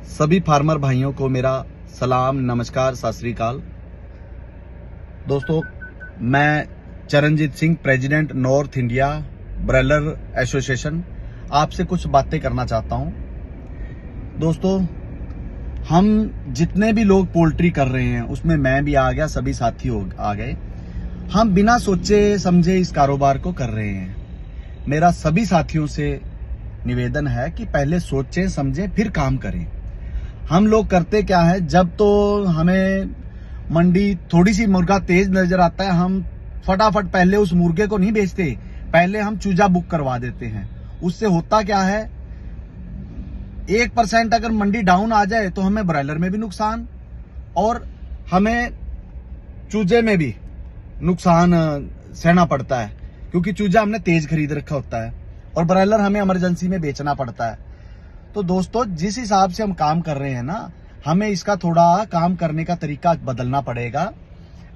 सभी फार्मर भाइयों को मेरा सलाम, नमस्कार, सत श्री अकाल। दोस्तों, मैं Charanjit Singh, president north India broiler association, आपसे कुछ बातें करना चाहता हूं। दोस्तों, हम जितने भी लोग पोल्ट्री कर रहे हैं उसमें मैं भी आ गया, सभी साथी आ गए। हम बिना सोचे समझे इस कारोबार को कर रहे हैं। मेरा सभी साथियों से निवेदन है कि पहले सोचें समझें फिर काम करें। हम लोग करते क्या है, जब तो हमें मंडी थोड़ी सी मुर्गा तेज नजर आता है, हम फटाफट पहले उस मुर्गे को नहीं बेचते, पहले हम चूजा बुक करवा देते हैं। उससे होता क्या है, 1% अगर मंडी डाउन आ जाए तो हमें ब्रॉयलर में भी नुकसान और हमें चूजे में भी नुकसान सहना पड़ता है, क्योंकि चूजा हमने तेज खरीद रखा होता है और ब्रॉयलर हमें इमरजेंसी में बेचना पड़ता है। तो दोस्तों, जिस हिसाब से हम काम कर रहे हैं ना, हमें इसका थोड़ा काम करने का तरीका बदलना पड़ेगा।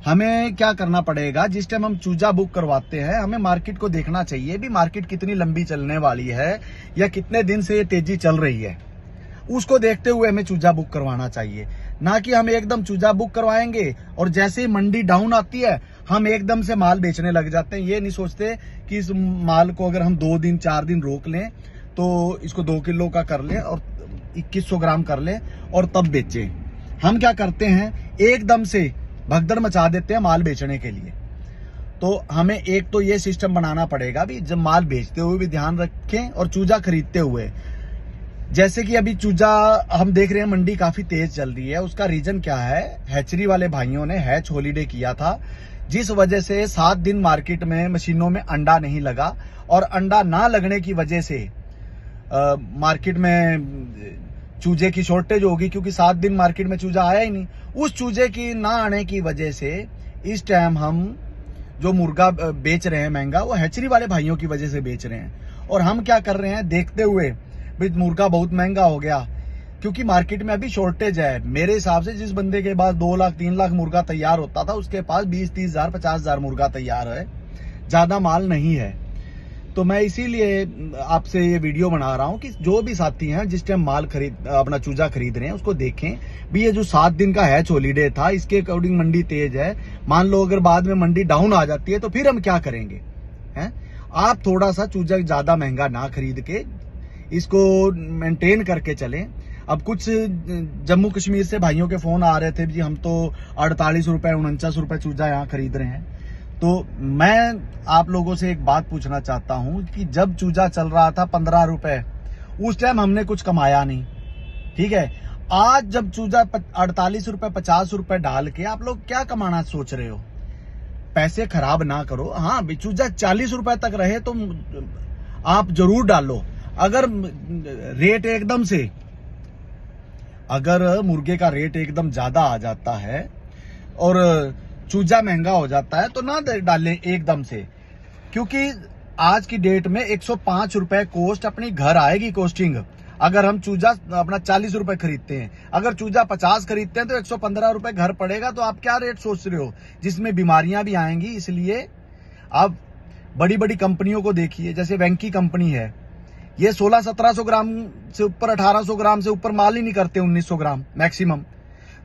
हमें क्या करना पड़ेगा, जिस टाइम हम चूजा बुक करवाते हैं हमें मार्केट को देखना चाहिए भी, मार्केट कितनी लंबी चलने वाली है या कितने दिन से ये तेजी चल रही है, उसको देखते हुए हमें चूजा बुक करवाना चाहिए। ना कि हम एकदम चूजा बुक करवाएंगे और जैसे ही मंडी डाउन आती है हम एकदम से माल बेचने लग जाते हैं। ये नहीं सोचते कि इस माल को अगर हम 2 दिन 4 दिन रोक लें तो इसको 2 किलो का कर लें और 2100 ग्राम कर लें और तब बेचें। हम क्या करते हैं, एकदम से भगदड़ मचा देते हैं माल बेचने के लिए। तो हमें एक तो ये सिस्टम बनाना पड़ेगा भी, जब माल बेचते हुए भी ध्यान रखें और चूजा खरीदते हुए। जैसे कि अभी चूजा हम देख रहे हैं मंडी काफी तेज चल रही है, उसका रीजन क्या है, हैचरी वाले भाइयों ने हैच हॉलीडे किया था, जिस वजह से 7 दिन मार्केट में मशीनों में अंडा नहीं लगा और अंडा ना लगने की वजह से मार्केट में चूजे की शॉर्टेज होगी, क्योंकि 7 दिन मार्केट में चूजा आया ही नहीं। उस चूजे की ना आने की वजह से इस टाइम हम जो मुर्गा बेच रहे हैं महंगा, वो हैचरी वाले भाइयों की वजह से बेच रहे हैं। और हम क्या कर रहे हैं, देखते हुए भी मुर्गा बहुत महंगा हो गया, क्योंकि मार्केट में अभी शॉर्टेज है। मेरे हिसाब से जिस बंदे के पास 2 लाख 3 लाख मुर्गा तैयार होता था, उसके पास 20-30 हजार 50 हजार मुर्गा तैयार है, ज्यादा माल नहीं है। तो मैं इसीलिए आपसे ये वीडियो बना रहा हूं कि जो भी साथी हैं जिस टाइम माल अपना चूजा खरीद रहे हैं उसको देखें भी, ये जो 7 दिन का हैच हॉलीडे था इसके अकॉर्डिंग मंडी तेज है। मान लो अगर बाद में मंडी डाउन आ जाती है तो फिर हम क्या करेंगे, हैं? आप थोड़ा सा चूजा ज्यादा महंगा ना खरीद के इसको मेंटेन करके चलें। अब कुछ जम्मू कश्मीर से भाइयों के फोन आ रहे थे जी, हम तो 48 रुपए 49 रुपए चूजा यहाँ खरीद रहे हैं। तो मैं आप लोगों से एक बात पूछना चाहता हूं कि जब चूजा चल रहा था 15 रुपए, उस टाइम हमने कुछ कमाया नहीं, ठीक है। आज जब चूजा 48 रुपए 50 रुपए डाल के आप लोग क्या कमाना सोच रहे हो, पैसे खराब ना करो। हाँ, चूजा 40 रुपए तक रहे तो आप जरूर डालो। अगर रेट एकदम से, अगर मुर्गे का रेट एकदम ज्यादा आ जाता है और चूजा महंगा हो जाता है तो ना डालें एकदम से, क्योंकि आज की डेट में 105 रुपए कॉस्ट अपनी घर आएगी, कॉस्टिंग। अगर हम चूजा अपना 40 रुपए खरीदते हैं, अगर चूजा 50 खरीदते हैं तो 115 रुपए घर पड़ेगा। तो आप क्या रेट सोच रहे हो, जिसमें बीमारियां भी आएंगी। इसलिए आप बड़ी बड़ी कंपनियों को देखिए, जैसे वेंकी कंपनी है, ये 1600-1700 ग्राम से ऊपर 1800 ग्राम से ऊपर माल ही नहीं करते, 1900 ग्राम मैक्सिमम।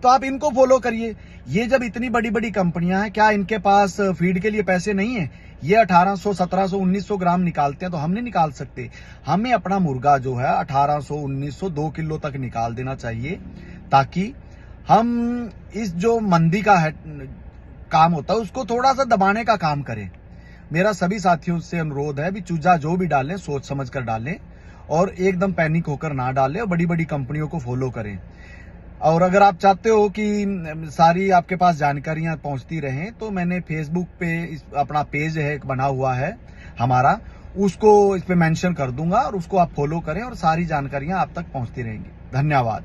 तो आप इनको फॉलो करिए। ये जब इतनी बड़ी बड़ी कंपनियां हैं, क्या इनके पास फीड के लिए पैसे नहीं है? ये 1800, 1700, 1900 ग्राम निकालते हैं, तो हम नहीं निकाल सकते? हमें अपना मुर्गा जो है 1800, 1900, 2 किलो तक निकाल देना चाहिए, ताकि हम इस जो मंदी का है काम होता है उसको थोड़ा सा दबाने का काम करें। मेरा सभी साथियों से अनुरोध है भी, चूजा जो भी डालें सोच समझ कर डालें और एकदम पैनिक होकर ना डालें और बड़ी बड़ी कंपनियों को फॉलो करें। और अगर आप चाहते हो कि सारी आपके पास जानकारियां पहुंचती रहें, तो मैंने फेसबुक पे अपना पेज है एक बना हुआ है हमारा, उसको इस पे मेंशन कर दूंगा और उसको आप फॉलो करें और सारी जानकारियां आप तक पहुंचती रहेंगी। धन्यवाद।